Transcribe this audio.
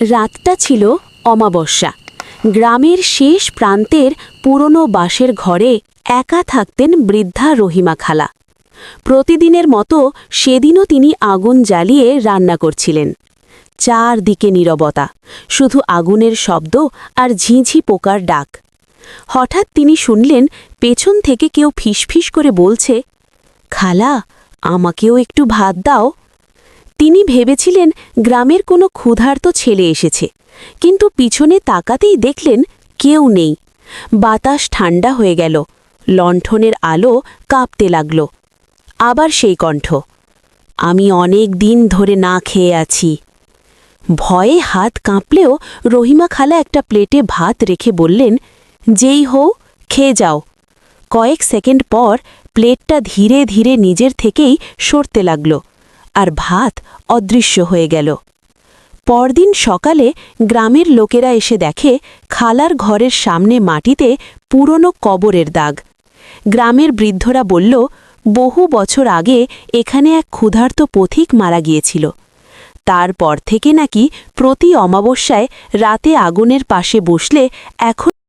রাতটা ছিল অমাবস্যা। গ্রামের শেষ প্রান্তের পুরনো বাঁশের ঘরে একা থাকতেন বৃদ্ধা রহিমা খালা। প্রতিদিনের মতো সেদিনও তিনি আগুন জ্বালিয়ে রান্না করছিলেন। চারদিকে নীরবতা, শুধু আগুনের শব্দ আর ঝিঁঝি পোকার ডাক। হঠাৎ তিনি শুনলেন পেছন থেকে কেউ ফিসফিস করে বলছে, খালা, আমাকেও একটু ভাত দাও। তিনি ভেবেছিলেন গ্রামের কোনো ক্ষুধার্ত ছেলে এসেছে, কিন্তু পিছনে তাকাতেই দেখলেন কেউ নেই। বাতাস ঠান্ডা হয়ে গেল, লণ্ঠনের আলো কাঁপতে লাগল। আবার সেই কণ্ঠ, আমি অনেক দিন ধরে না খেয়ে আছি। ভয়ে হাত কাঁপলেও রহিমা খালা একটা প্লেটে ভাত রেখে বললেন, যেই হও, খেয়ে যাও। কয়েক সেকেন্ড পর প্লেটটা ধীরে ধীরে নিজের থেকেই সরতে লাগল, আর ভাত অদৃশ্য হয়ে গেল। পরদিন সকালে গ্রামের লোকেরা এসে দেখে খালার ঘরের সামনে মাটিতে পুরনো কবরের দাগ। গ্রামের বৃদ্ধরা বলল, বহু বছর আগে এখানে এক ক্ষুধার্ত পথিক মারা গিয়েছিল। তারপর থেকে নাকি প্রতি অমাবস্যায় রাতে আগুনের পাশে বসলে এখন